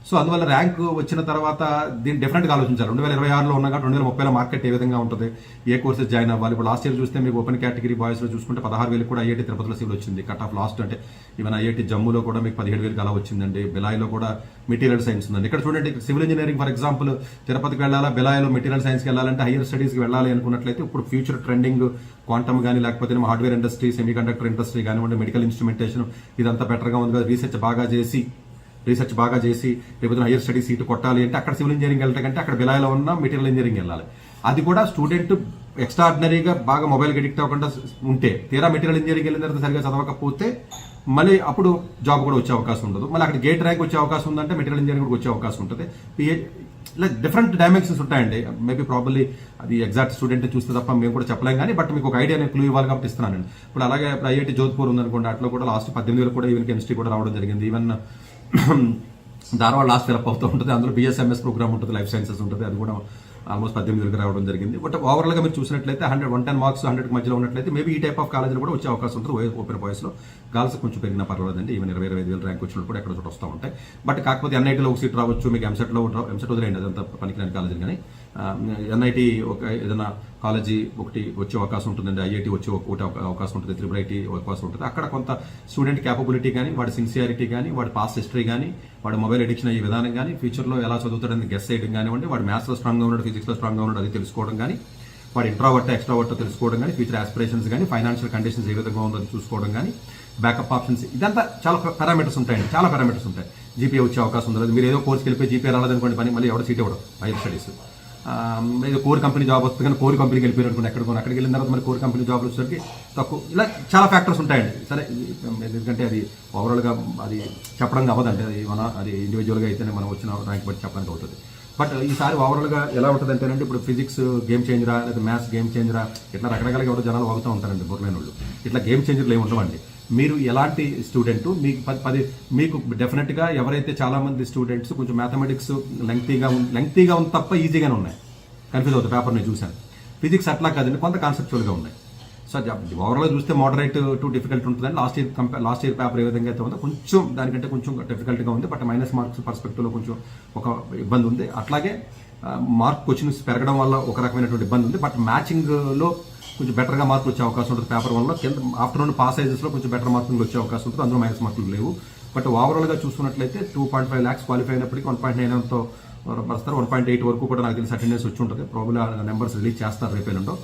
So అందువల్ల rank వచ్చిన తర్వాత దీన్ని డిఫరెంట్గా ఆలోచించాలి. 2026లో ఉన్న కాబట్టి 2030లో మార్కెట్ ఏ విధంగా ఉంటుంది, ఏ కోర్సెస్ జాయిన్ అవ్వాలి. ఇప్పుడు లాస్ట్ ఇయర్ చూస్తే మీకు ఓపెన్ కేటగిరీ బాయ్స్లో చూసుకుంటే 16,000 కూడా ఐఐటి తిరుపతిలో సీల్ వచ్చింది. కట్ ఆఫ్ లాస్ట్ అంటే ఈవెన్ ఐఐటి జమ్మూలో కూడా మీకు 17,000 అలా వచ్చిందండి. బెలాయిలో కూడా మెటీరియల్ సైన్స్ ఉందండి. ఇక్కడ చూడండి సివిల్ ఇంజనీరింగ్ ఫర్ ఎగ్జాంపుల్ తిరుపతికి వెళ్ళాలా, బెలాయిలో మెటీరియల్ సైన్స్కి వెళ్ళాలంటే హైయర్ స్టడీస్కి వెళ్ళాలి అనుకున్నట్లయితే ఇప్పుడు ఫ్యూచర్ ట్రెండింగ్ క్వాంటమ్ కానీ లేకపోతే hardware industry, semi conductor industry కానివ్వండి, మెడికల్ ఇన్స్ట్రుమెంటేషన్ ఇదంతా బెటర్గా ఉంది కదా. రీసెర్చ్ బాగా చేసి లేకపోతే హైయర్ స్టడీ సీట్ కొట్టాలి అంటే అక్కడ సివిల్ ఇంజనీరింగ్ వెళ్ళటంటే అక్కడ బెలాయిలో ఉన్న మెటీరియల్ ఇంజనీరింగ్ వెళ్ళాలి. అది కూడా స్టూడెంట్ ఎక్స్ట్రాడినరీగా బాగా మొబైల్కి అడిక్ట్ అవ్వకుండా ఉంటే, తీరా మెటీరియల్ ఇంజనీరింగ్ వెళ్ళిన తర్వాత సరిగా చదవకపోతే మళ్ళీ అప్పుడు జాబ్ కూడా వచ్చే అవకాశం ఉండదు. మళ్ళీ అక్కడ గేట్ ర్యాంక్ వచ్చే అవకాశం ఉందంటే మెటీరియల్ ఇంజనీరింగ్ కూడా వచ్చే అవకాశం ఉంటుంది. ఇలా డిఫరెంట్ డైమెన్షన్స్ ఉంటాయండి. మేబీ ప్రాబబ్లీ అది ఎగ్జాక్ట్ స్టూడెంట్ చూస్తే తప్ప మేము కూడా చెప్పలేం కానీ, బట్ మీకు ఒక ఐడియా నేను క్లూ ఇవ్వాలి కాబట్టి ఇస్తున్నానండి. ఇప్పుడు అలాగే ఇప్పుడు ఐఐటి జోధ్పూర్ ఉందనుకోండి, అట్లా కూడా లాస్ట్ 18,000 కూడా ఈవెన్ కెమిస్ట్రీ కూడా రావడం జరిగింది. ఈవెన్ ధారవాడ లాస్ట్ ఫిలప్ అవుతూ ఉంటుంది. అందులో బిఎస్ఎంఎస్ ప్రోగ్రామ్ ఉంటుంది, లైఫ్ సైన్సెస్ ఉంటుంది, అది కూడా ఆల్మోస్ట్ 18,000 రావడం జరిగింది. బట్ ఓవరాల్గా మీరు చూసినట్లయితే 110 మార్క్స్ 100 మధ్యలో ఉన్నట్లయితే మేబీ ఈ టైప్ ఆఫ్ కాలేజీలు కూడా వచ్చే అవకాశం ఉంటుంది. ఓపెన్ బాయ్స్లో గర్ల్స్ కొంచెం పెరిగినా పర్వాలేదండి. ఈవెన్ 20,000 ర్యాంక్ వచ్చినప్పుడు కూడా ఎక్కడ చోట వస్తూ ఉంటాయి. బట్ కాకపోతే ఎన్ఐటీలో ఒక సీట్ రావచ్చు, మీకు ఎంసెట్లో వదిలేయండి, అదంతా పనికిరాని కాలేజీలు. కానీ ఎన్ఐటీ ఒక ఏదైనా కాలేజీ ఒకటి వచ్చే అవకాశం ఉంటుందండి. ఐఐటి వచ్చే ఒకటి అవకాశం ఉంటుంది, త్రిపుల్ ఐటీ అవకాశం ఉంటుంది. అక్కడ కొంత స్టూడెంట్ క్యాపబిలిటీ కానీ, వాడి సిన్సియారిటీ కానీ, వాడి పాస్ట్ హిస్టరీ కానీ, వాడి మొబైల్ అడిక్షన్ అయ్యే విధానం కానీ, ఫ్యూచర్లో ఎలా చదువుతాడని గెస్ చేయడం కానివ్వండి, వాడు మ్యాథ్స్లో స్ట్రాంగ్గా ఉన్నాడు, ఫిజిక్స్లో స్ట్రాంగ్గా ఉన్నాడు అది తెలుసుకోవడం కానీ, వాడు ఇంట్రావర్ట్ ఎక్స్ట్రావర్ట్ తెలుసుకోవడం కానీ, ఫ్యూచర్ ఆస్పిరేషన్స్ కానీ, ఫైనాన్షియల్ కండిషన్స్ ఏ విధంగా ఉందో చూసుకోవడం కానీ, బ్యాకప్ ఆప్షన్స్, ఇదంతా చాలా పారామీటర్స్ ఉంటాయండి. చాలా పారామీటర్స్ ఉంటాయి. జీపీఏ వచ్చే అవకాశం ఉండదు. మీరు ఏదో కోర్స్కి వెళ్ళిపోయి జీపీఏ రాలేదనుకోండి, పని మళ్ళీ ఎవడో సీట్ ఇవ్వడం హైయర్ స్టడీస్. ఏదో కోర్ కంపెనీ జాబ్ వస్తుంది కానీ కోర్ కంపెనీకి వెళ్ళిపోయారు అనుకోండి, అక్కడికి వెళ్ళిన తర్వాత మరి కోర్ కంపెనీ జాబ్లు వచ్చేసరికి తక్కువ. ఇలా చాలా ఫ్యాక్టర్స్ ఉంటాయండి. సరే, ఎందుకంటే అది ఓవరాల్గా అది చెప్పడానికి అవ్వదండి. అది ఇండివిజువల్గా అయితేనే మనం వచ్చిన ర్యాంక్ బట్టి చెప్పడానికి అవుతుంది. బట్ ఈసారి ఓవరాల్గా ఎలా ఉంటుంది అంటేనంటే, ఇప్పుడు ఫిజిక్స్ గేమ్ చేంజరా, లేదా మ్యాథ్స్ గేమ్ చేంజరా, ఇట్లా రకరకాలుగా ఎవరో జనాలు వాగుతూ ఉంటారండి బొర్రైన వాళ్ళు. ఇట్లా గేమ్ చేంజర్లు ఏమి ఉండవండి. మీరు ఎలాంటి స్టూడెంట్, మీకు డెఫినెట్గా ఎవరైతే చాలామంది స్టూడెంట్స్ కొంచెం మ్యాథమెటిక్స్ లెంగ్తీగా ఉంది తప్ప ఈజీగానే ఉన్నాయి. కన్ఫ్యూజ్ అవుతుంది పేపర్ నేను చూశాను. ఫిజిక్స్ అట్లా కాదండి, కొంత కాన్సెప్చువల్గా ఉన్నాయి. సో ఓవరాల్గా చూస్తే మోడరేట్ టు డిఫికల్ట్ ఉంటుందని లాస్ట్ ఇయర్ పేపర్ ఏ విధంగా అయితే ఉందో కొంచెం దానికంటే కొంచెం డిఫికల్ట్గా ఉంది. బట్ మైనస్ మార్క్స్ పర్స్పెక్టివ్లో కొంచెం ఒక ఇబ్బంది ఉంది. అట్లాగే మార్క్ క్వశ్చన్స్ పెరగడం వల్ల ఒక రకమైనటువంటి ఇబ్బంది ఉంది. బట్ మ్యాచింగ్లో కొంచెం బెటర్గా మార్కులు వచ్చే అవకాశం ఉంటుంది. పేపర్ 1లో కింద ఆఫ్టర్నూన్ పాస్ సైజెస్లో కొంచెం బెటర్ మార్కులు వచ్చే అవకాశం ఉంటుంది. అందులో మైనస్ మార్కులు లేవు. బట్ ఓవరాల్గా చూసుకున్నట్లయితే 2.5 lakhs క్వాలిఫై అయినప్పటికీ 1.9తో వస్తారు. 1.8 వరకు కూడా నాకు తెలిసి అటెండెన్స్ వచ్చి ఉంటుంది. ప్రాబ్లీ నెంబర్స్ రిలీజ్ చేస్తారు రేపేనండో.